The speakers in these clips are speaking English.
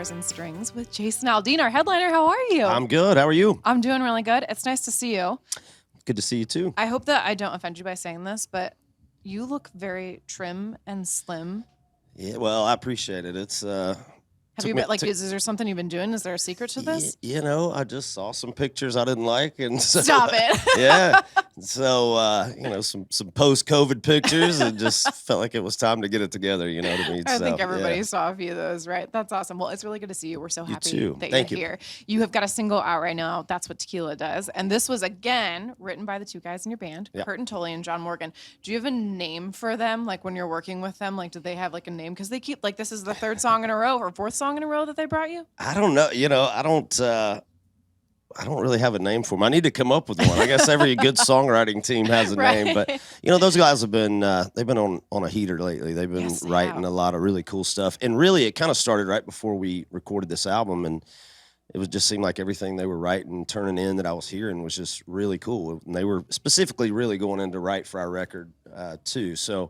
Stars and Strings with Jason Aldean, our headliner. How are you? I'm good. How are you? I'm doing really good. It's nice to see you. Good to see you too. I hope that I don't offend you by saying this, but you look very trim and slim. Yeah, well, I appreciate it. It's Have you been is there something you've been doing? Is there a secret to this? I just saw some pictures I didn't like, and so, Stop it. Yeah. So some post-COVID pictures, and just felt like it was time to get it together. You know what I mean? I think everybody saw a few of those, right? That's awesome. Well, it's really good to see you. We're so happy that Thank you're you. here. You have got a single out right now. That's what Tequila does, and this was again written by the two guys in your band, Kurt and Tully and John Morgan. Do you have a name for them? Like when you're working with them, like do they have like a name? Because they keep like this is the third song in a row or fourth song in a row that they brought you. I don't know. I don't really have a name for them. I need to come up with one. I guess every good songwriting team has a name, but those guys have been they've been on a heater lately. They've been writing a lot of really cool stuff, and really it kind of started right before we recorded this album, and it was just seemed like everything they were writing, turning in that I was hearing was just really cool. And they were specifically really going in to write for our record too. So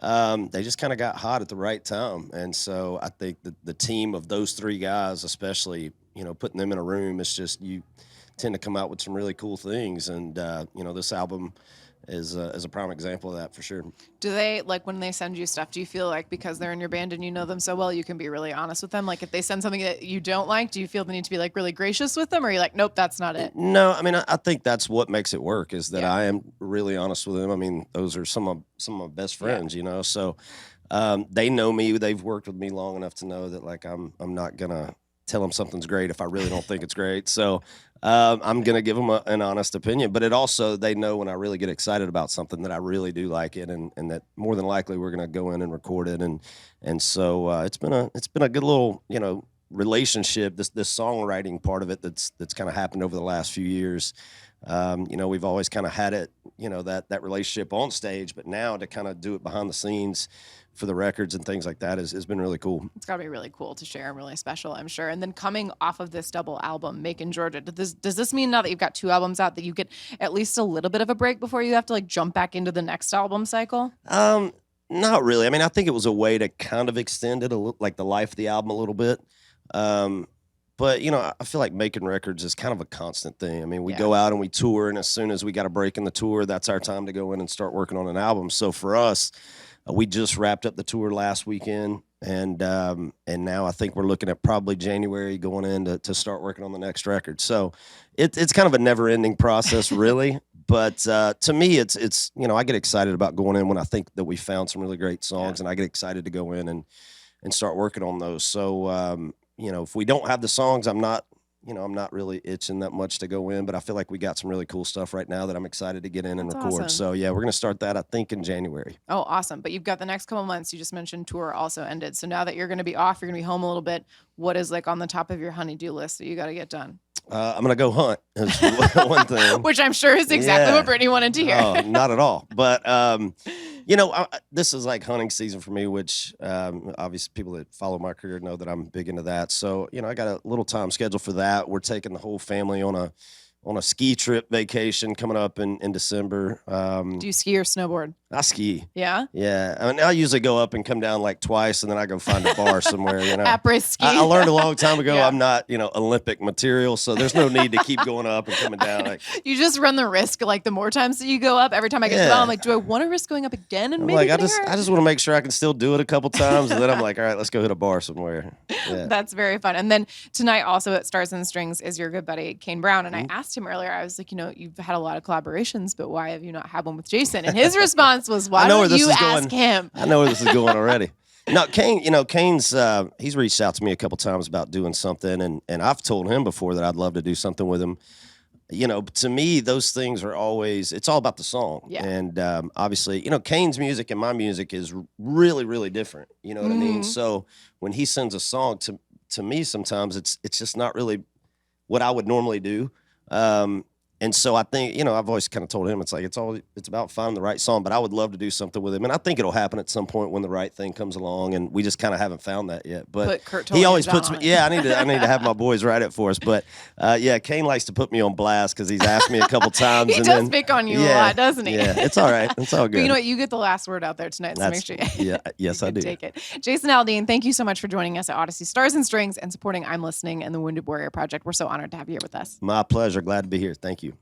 they just kind of got hot at the right time, and so I think the team of those three guys, especially, putting them in a room, it's just you tend to come out with some really cool things, and this album is a prime example of that for sure. Do they, like when they send you stuff, do you feel like because they're in your band and you know them so well, you can be really honest with them? Like if they send something that you don't like, do you feel the need to be like really gracious with them, or are you like, nope, that's not it? No, I mean, I think that's what makes it work, is that I am really honest with them. I mean, those are some of my best friends, so they know me. They've worked with me long enough to know that like I'm not gonna tell them something's great if I really don't think it's great. So I'm going to give them an honest opinion, but they know when I really get excited about something that I really do like it, and that more than likely we're going to go in and record it. And so it's been a good little, relationship, this songwriting part of it that's kind of happened over the last few years. We've always kind of had it, that relationship on stage, but now to kind of do it behind the scenes for the records and things like that has been really cool. It's got to be really cool to share and really special, I'm sure. And then coming off of this double album, Macon, Georgia, does this mean now that you've got two albums out that you get at least a little bit of a break before you have to like jump back into the next album cycle? Not really. I mean, I think it was a way to kind of extend it like the life of the album a little bit. But, I feel like making records is kind of a constant thing. I mean, we go out and we tour, and as soon as we got a break in the tour, that's our time to go in and start working on an album. So for us, we just wrapped up the tour last weekend, and now I think we're looking at probably January going in to start working on the next record. So it's kind of a never-ending process, really. But to me, it's I get excited about going in when I think that we found some really great songs, and I get excited to go in and start working on those. So if we don't have the songs, I'm not really itching that much to go in, but I feel like we got some really cool stuff right now that I'm excited to get in and record. Awesome. So we're going to start that, I think, in January. Oh, awesome. But you've got the next couple months. You just mentioned tour also ended. So now that you're going to be off, you're going to be home a little bit. What is like on the top of your honey-do list that you got to get done? I'm going to go hunt is one thing. Which I'm sure is exactly what Brittany wanted to hear. Oh, not at all. But, this is like hunting season for me, which obviously people that follow my career know that I'm big into that. So, I got a little time scheduled for that. We're taking the whole family on a ski trip vacation coming up in December. Do you ski or snowboard? I ski. Yeah? Yeah. I mean, I usually go up and come down like twice, and then I go find a bar somewhere, Après ski. I learned a long time ago I'm not, Olympic material, so there's no need to keep going up and coming down. Like, you just run the risk, like the more times that you go up, every time I get to the I'm like, do I want to risk going up again and maybe I just want to make sure I can still do it a couple times, and then I'm like, all right, let's go hit a bar somewhere. Yeah. That's very fun. And then tonight also at Stars and Strings is your good buddy, Kane Brown. And I asked him earlier, I was like, you've had a lot of collaborations, but why have you not had one with Jason? And his response was, why don't you ask him? I know where this is going already. No, Kane's he's reached out to me a couple times about doing something, and I've told him before that I'd love to do something with him. To me, those things are always, it's all about the song. Yeah. And obviously, Kane's music and my music is really, really different. You know what I mean? So when he sends a song to me, sometimes it's just not really what I would normally do. And so I think, I've always kind of told him, it's about finding the right song, but I would love to do something with him. And I think it'll happen at some point when the right thing comes along, and we just kind of haven't found that yet. But put Kurt he always Tully puts me, I need to have my boys write it for us. But Kane likes to put me on blast because he's asked me a couple times. He does pick on you a lot, doesn't he? Yeah, it's all right. It's all good. But you know what? You get the last word out there tonight, so make sure yes, I do. Take it. Jason Aldean, thank you so much for joining us at Audacy Stars and Strings and supporting I'm Listening and the Wounded Warrior Project. We're so honored to have you here with us. My pleasure. Glad to be here. Thank you.